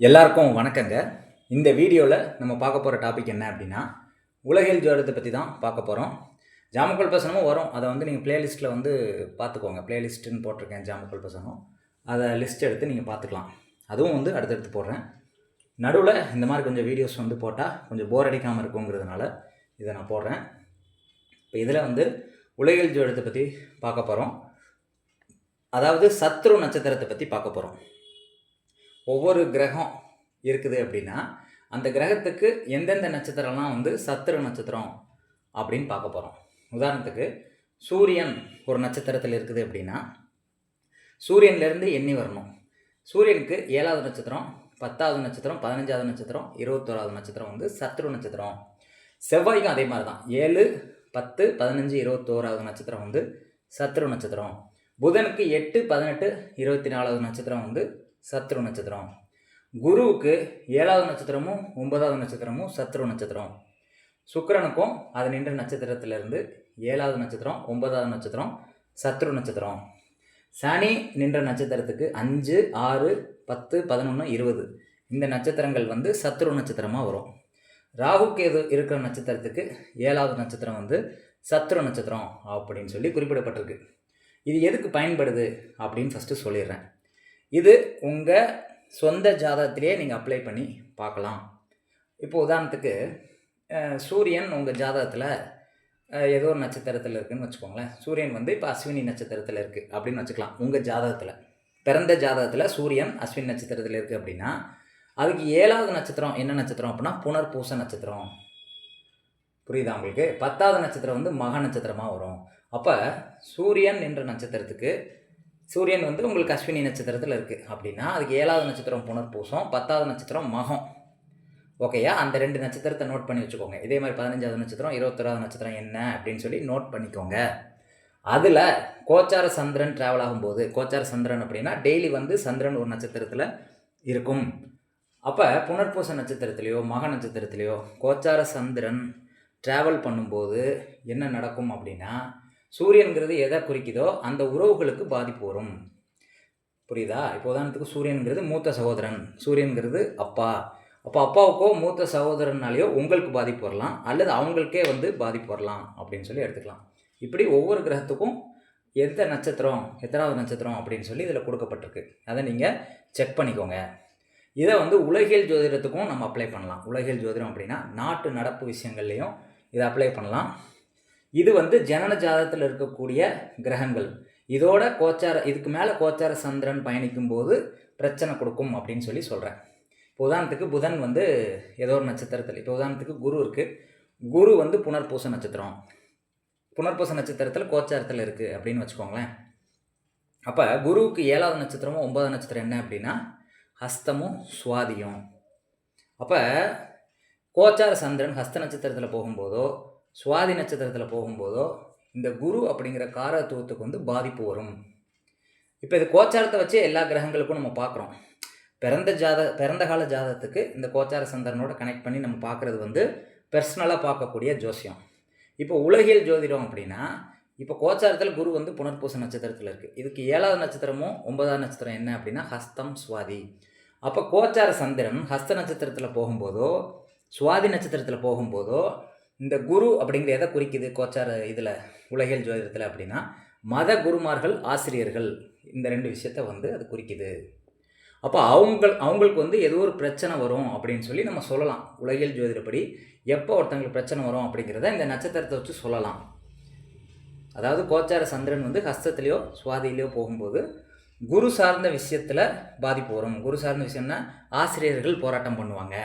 எல்லாருக்கும் வணக்கங்க. இந்த வீடியோவில் நம்ம பார்க்க போகிற டாபிக் என்ன அப்படின்னா, உலகியல் ஜோதிடத்தை பற்றி தான் பார்க்க போகிறோம். ஜாமக்கோல் பிரசனமும் வரும். அதை வந்து நீங்கள் பிளேலிஸ்ட்டில் வந்து பார்த்துக்கோங்க. பிளேலிஸ்ட்டுன்னு போட்டிருக்கேன் ஜாமக்கோல் பிரசனம். அதை லிஸ்ட் எடுத்து நீங்கள் பார்த்துக்கலாம். அதுவும் வந்து அடுத்தடுத்து போடுறேன். நடுவில் இந்த மாதிரி கொஞ்சம் வீடியோஸ் வந்து போட்டால் கொஞ்சம் போர் அடிக்காமல் இருக்குங்கிறதுனால இதை நான் போடுறேன். இப்போ இதில் வந்து உலகியல் ஜோதிடத்தை பற்றி பார்க்க போகிறோம். அதாவது சத்ரு நட்சத்திரத்தை பற்றி பார்க்க போகிறோம். ஒவ்வொரு கிரகம் இருக்குது அப்படின்னா அந்த கிரகத்துக்கு எந்தெந்த நட்சத்திரம்லாம் வந்து சத்ரு நட்சத்திரம் அப்படின்னு பார்க்க போகிறோம். உதாரணத்துக்கு சூரியன் ஒரு நட்சத்திரத்தில் இருக்குது அப்படின்னா சூரியன்லேருந்து எண்ணி வரணும். சூரியனுக்கு 7வது நட்சத்திரம், 10வது நட்சத்திரம், 15வது நட்சத்திரம், 21வது நட்சத்திரம் வந்து சத்ரு நட்சத்திரம். செவ்வாய்க்கும் அதே மாதிரி தான். 7, 10, 15, 21வது நட்சத்திரம் வந்து சத்ரு நட்சத்திரம். புதனுக்கு 8, 18, 24வது நட்சத்திரம் வந்து சத்ரு நட்சத்திரம். குருவுக்கு 7வது நட்சத்திரமும் 9வது நட்சத்திரமும் சத்ரு நட்சத்திரம். சுக்கிரனுக்கும் அது நின்ற நட்சத்திரத்திலிருந்து 7வது நட்சத்திரம், 9வது நட்சத்திரம் சத்ரு நட்சத்திரம். சனி நின்ற நட்சத்திரத்துக்கு 5, 6, 10, 11, 20 இந்த நட்சத்திரங்கள் வந்து சத்ரு நட்சத்திரமாக வரும். ராகு கேது இருக்கிற நட்சத்திரத்துக்கு 7வது நட்சத்திரம் வந்து சத்ரு நட்சத்திரம் அப்படின்னு சொல்லி குறிப்பிடப்பட்டிருக்கு. இது எதுக்கு பயன்படுது அப்படின்னு ஃபஸ்ட்டு சொல்லிடுறேன். இது உங்கள் சொந்த ஜாதகத்திலே நீங்கள் அப்ளை பண்ணி பார்க்கலாம். இப்போ உதாரணத்துக்கு சூரியன் உங்கள் ஜாதகத்தில் ஏதோ ஒரு நட்சத்திரத்தில் இருக்குதுன்னு வச்சுக்கோங்களேன். சூரியன் வந்து இப்போ அஸ்வினி நட்சத்திரத்தில் இருக்குது அப்படின்னு வச்சுக்கலாம். உங்கள் ஜாதகத்தில் பிறந்த ஜாதகத்தில் சூரியன் அஸ்வினி நட்சத்திரத்தில் இருக்குது அப்படின்னா அதுக்கு 7வது நட்சத்திரம் என்ன நட்சத்திரம் அப்படின்னா புனர்பூச நட்சத்திரம். புரியுதா உங்களுக்கு? 10வது நட்சத்திரம் வந்து மக நட்சத்திரமாக வரும். அப்போ சூரியன் என்ற நட்சத்திரத்துக்கு சூரியன் வந்து உங்களுக்கு அஸ்வினி நட்சத்திரத்தில் இருக்குது அப்படின்னா அதுக்கு 7வது நட்சத்திரம் புனர்பூசம், 10வது நட்சத்திரம் மகம். ஓகேயா? அந்த 2 நட்சத்திரத்தை நோட் பண்ணி வச்சுக்கோங்க. இதே மாதிரி 15வது நட்சத்திரம், 21வது நட்சத்திரம் என்ன அப்படின்னு சொல்லி நோட் பண்ணிக்கோங்க. அதில் கோச்சார சந்திரன் ட்ராவல் ஆகும்போது, கோச்சார சந்திரன் அப்படின்னா டெய்லி வந்து சந்திரன் ஒரு நட்சத்திரத்தில் இருக்கும். அப்போ புனர்பூச நட்சத்திரத்துலேயோ மக நட்சத்திரத்துலேயோ கோச்சார சந்திரன் ட்ராவல் பண்ணும்போது என்ன நடக்கும் அப்படின்னா சூரியனுங்கிறது எதை குறிக்குதோ அந்த உறவுகளுக்கு பாதிப்பு வரும். புரியுதா? இப்போ உதாரணத்துக்கு சூரியனுங்கிறது மூத்த சகோதரன், சூரியனுங்கிறது அப்பா. அப்போ அப்பாவுக்கோ மூத்த சகோதரனாலேயோ உங்களுக்கு பாதிப்பு வரலாம், அல்லது அவங்களுக்கே வந்து பாதிப்பு வரலாம் அப்படின்னு சொல்லி எடுத்துக்கலாம். இப்படி ஒவ்வொரு கிரகத்துக்கும் எந்த நட்சத்திரம், எத்தனாவது நட்சத்திரம் அப்படின்னு சொல்லி இதில் கொடுக்கப்பட்டிருக்கு. அதை நீங்கள் செக் பண்ணிக்கோங்க. இதை வந்து உலகியல் ஜோதிடத்துக்கும் நம்ம அப்ளை பண்ணலாம். உலகியல் ஜோதிடம் அப்படின்னா நாட்டு நடப்பு விஷயங்கள்லையும் இதை அப்ளை பண்ணலாம். இது வந்து ஜனன ஜாதகத்தில் இருக்கக்கூடிய கிரகங்கள். இதோட கோச்சார இதுக்கு மேலே கோச்சார சந்திரன் பயணிக்கும் போது பிரச்சனை கொடுக்கும் அப்படின்னு சொல்லி சொல்கிறேன். இப்போ உதாரணத்துக்கு புதன் வந்து ஏதோ ஒரு நட்சத்திரத்தில், இப்போ உதாரணத்துக்கு குரு இருக்குது. குரு வந்து புனர்பூச நட்சத்திரம், புனர்பூச நட்சத்திரத்தில் கோச்சாரத்தில் இருக்குது அப்படின்னு வச்சுக்கோங்களேன். அப்போ குருவுக்கு 7வது நட்சத்திரமும் 9வது நட்சத்திரம் என்ன அப்படின்னா ஹஸ்தமும் சுவாதியும். அப்போ கோச்சார சந்திரன் ஹஸ்த நட்சத்திரத்தில் போகும்போதோ சுவாதி நட்சத்திரத்தில் போகும்போதோ இந்த குரு அப்படிங்கிற காரத்துவத்துக்கு வந்து பாதிப்பு வரும். இப்போ இது கோச்சாரத்தை வச்சு எல்லா கிரகங்களுக்கும் நம்ம பார்க்குறோம். பிறந்த கால ஜாதகத்துக்கு இந்த கோச்சார சந்திரனோட கனெக்ட் பண்ணி நம்ம பார்க்குறது வந்து பர்சனலாக பார்க்கக்கூடிய ஜோசியம். இப்போ உலகியல் ஜோதிடம் அப்படின்னா இப்போ கோச்சாரத்தில் குரு வந்து புனர்பூச நட்சத்திரத்தில் இருக்குது. இதுக்கு 7வது நட்சத்திரமும் 9வது நட்சத்திரம் என்ன அப்படின்னா ஹஸ்தம் சுவாதி. அப்போ கோச்சார சந்திரன் ஹஸ்த நட்சத்திரத்தில் போகும்போதோ சுவாதி நட்சத்திரத்தில் போகும்போதோ இந்த குரு அப்படிங்கிற எதை குறிக்குது கோச்சார இதில் உலகியல் ஜோதிடத்தில் அப்படின்னா மத குருமார்கள், ஆசிரியர்கள், இந்த 2 விஷயத்த வந்து அது குறிக்குது. அப்போ அவங்களுக்கு வந்து ஏதோ ஒரு பிரச்சனை வரும் அப்படின்னு சொல்லி நம்ம சொல்லலாம். உலகியல் ஜோதிடப்படி எப்போ ஒருத்தங்களுக்கு பிரச்சனை வரும் அப்படிங்கிறத இந்த நட்சத்திரத்தை வச்சு சொல்லலாம். அதாவது கோச்சார சந்திரன் வந்து ஹஸ்தத்துலேயோ சுவாதியிலையோ போகும்போது குரு சார்ந்த விஷயத்தில் பாதிப்பு வரும். குரு சார்ந்த விஷயம்னா ஆசிரியர்கள் போராட்டம் பண்ணுவாங்க,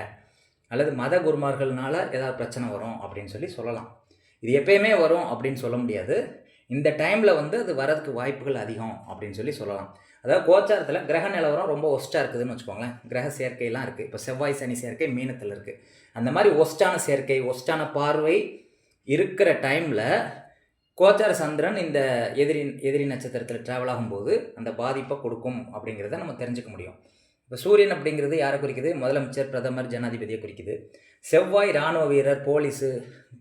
அல்லது மத குருமார்கள்னால ஏதாவது பிரச்சனை வரும் அப்படின்னு சொல்லி சொல்லலாம். இது எப்பயுமே வரும் அப்படின்னு சொல்ல முடியாது. இந்த டைமில் வந்து அது வரதுக்கு வாய்ப்புகள் அதிகம் அப்படின்னு சொல்லி சொல்லலாம். அதாவது கோச்சாரத்தில் கிரக நிலவரம் ரொம்ப ஒஸ்ட்டாக இருக்குதுன்னு வச்சுக்கோங்களேன். கிரக சேர்க்கையெல்லாம் இருக்குது. இப்போ செவ்வாய் சனி சேர்க்கை மீனத்தில் இருக்குது. அந்த மாதிரி ஒஸ்ட்டான சேர்க்கை, ஒஸ்ட்டான பார்வை இருக்கிற டைமில் கோச்சார சந்திரன் இந்த எதிரி நட்சத்திரத்தில் ட்ராவல் ஆகும்போது அந்த பாதிப்பை கொடுக்கும் அப்படிங்கிறத நம்ம தெரிஞ்சுக்க முடியும். இப்போ சூரியன் அப்படிங்கிறது யாரை குறிக்குது? முதலமைச்சர், பிரதமர், ஜனாதிபதியை குறிக்குது. செவ்வாய் இராணுவ வீரர், போலீஸு,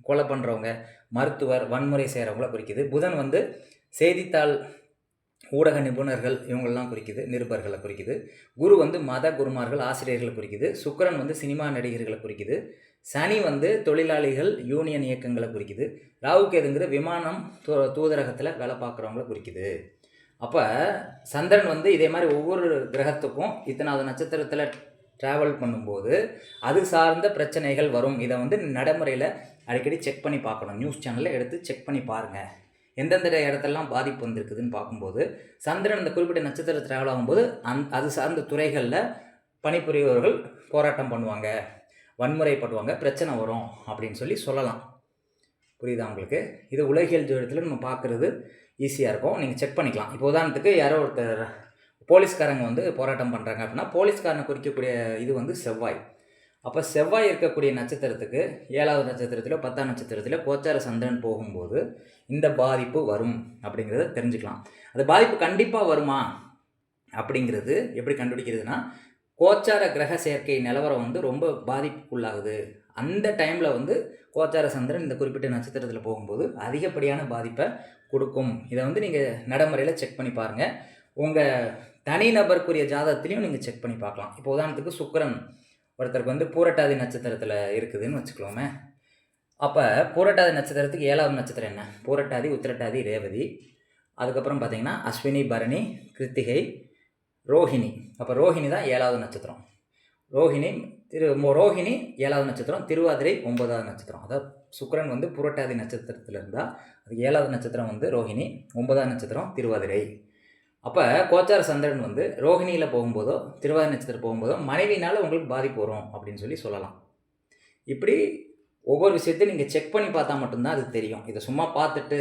கொலை பண்ணுறவங்க, மருத்துவர், வன்முறை செய்கிறவங்கள குறிக்குது. புதன் வந்து செய்தித்தாள் ஊடக நிபுணர்கள் இவங்களெலாம் குறிக்குது, நிருபர்களை குறிக்குது. குரு வந்து மத குருமார்கள், ஆசிரியர்களை குறிக்குது. சுக்கிரன் வந்து சினிமா நடிகர்களை குறிக்குது. சனி வந்து தொழிலாளிகள், யூனியன் இயக்கங்களை குறிக்குது. ராகு கேதுங்கிற விமானம், தூதரகத்தில் வேலை பார்க்குறவங்கள குறிக்குது. அப்போ சந்திரன் வந்து இதே மாதிரி ஒவ்வொரு கிரகத்துக்கும் இத்தனாவது நட்சத்திரத்தில் ட்ராவல் பண்ணும்போது அது சார்ந்த பிரச்சனைகள் வரும். இதை வந்து நடைமுறையில் அடிக்கடி செக் பண்ணி பார்க்கணும். நியூஸ் சேனலில் எடுத்து செக் பண்ணி பாருங்கள். எந்தெந்த இடத்தெல்லாம் பாதிப்பு வந்திருக்குதுன்னு பார்க்கும்போது சந்திரன் இந்த குறிப்பிட்ட நட்சத்திரம் ட்ராவல் ஆகும்போது அது சார்ந்த துறைகளில் பணிபுரியவர்கள் போராட்டம் பண்ணுவாங்க, வன்முறைப்படுவாங்க, பிரச்சனை வரும் அப்படின்னு சொல்லலாம். புரியுதா உங்களுக்கு? இது உலகியல் ஜோதிடத்தில் நம்ம பார்க்குறது ஈஸியாக இருக்கும். நீங்கள் செக் பண்ணிக்கலாம். இப்போ உதாரணத்துக்கு யாரோ ஒருத்தர் போலீஸ்காரங்க வந்து போராட்டம் பண்ணுறாங்க அப்படின்னா போலீஸ்காரனை குறிக்கக்கூடிய இது வந்து செவ்வாய். அப்போ செவ்வாய் இருக்கக்கூடிய நட்சத்திரத்துக்கு 7வது நட்சத்திரத்தில் 10ஆம் நட்சத்திரத்தில் கோச்சார சந்திரன் போகும்போது இந்த பாதிப்பு வரும் அப்படிங்கிறத தெரிஞ்சுக்கலாம். அந்த பாதிப்பு கண்டிப்பாக வருமா அப்படிங்கிறது எப்படி கண்டுபிடிக்கிறதுனா, கோச்சார கிரக சேர்க்கை நிலவரம் வந்து ரொம்ப பாதிப்புக்குள்ளாகுது. அந்த டைமில் வந்து கோச்சார சந்திரன் இந்த குறிப்பிட்ட நட்சத்திரத்தில் போகும்போது அதிகப்படியான பாதிப்பை கொடுக்கும். இதை வந்து நீங்கள் நடைமுறையில் செக் பண்ணி பாருங்கள். உங்கள் தனிநபருக்குரிய ஜாதகத்திலையும் நீங்கள் செக் பண்ணி பார்க்கலாம். இப்போ உதாரணத்துக்கு சுக்கிரன் ஒருத்தருக்கு வந்து பூரட்டாதி நட்சத்திரத்தில் இருக்குதுன்னு வச்சுக்கலாமே. அப்போ பூரட்டாதி நட்சத்திரத்துக்கு 7வது நட்சத்திரம் என்ன? பூரட்டாதி, உத்திரட்டாதி, ரேவதி. அதுக்கப்புறம் பார்த்திங்கன்னா அஸ்வினி, பரணி, கிருத்திகை, ரோஹிணி. அப்போ ரோஹிணி தான் 7வது நட்சத்திரம். ரோஹிணி 7வது நட்சத்திரம், திருவாதிரை 9வது நட்சத்திரம். அதாவது சுக்கிரன் வந்து பூரட்டாதி நட்சத்திரத்தில் இருந்தால் அது 7வது நட்சத்திரம் வந்து ரோஹிணி, 9வது நட்சத்திரம் திருவாதிரை. அப்போ கோச்சார சந்திரன் வந்து ரோஹிணியில் போகும்போதோ திருவாதிரை நட்சத்திரம் போகும்போதோ மனைவினால் உங்களுக்கு பாதிப்பு வரும் அப்படின்னு சொல்லலாம். இப்படி ஒவ்வொரு விஷயத்தையும் நீங்கள் செக் பண்ணி பார்த்தா மட்டும்தான் அது தெரியும். இதை சும்மா பார்த்துட்டு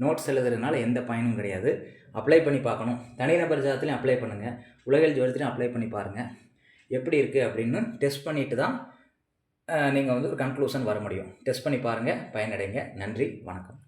நோட்ஸ் எழுதுறதுனால எந்த பயனும் கிடையாது. அப்ளை பண்ணி பார்க்கணும். தனிநபர் ஜாதகத்துலையும் அப்ளை பண்ணுங்கள், உலகியல் ஜோதிடத்துலையும் அப்ளை பண்ணி பாருங்கள். எப்படி இருக்குது அப்படின்னு டெஸ்ட் பண்ணிவிட்டு தான் நீங்கள் வந்து ஒரு கன்க்ளூஷன் வர முடியும். டெஸ்ட் பண்ணி பாருங்கள், பயனடைங்க. நன்றி, வணக்கம்.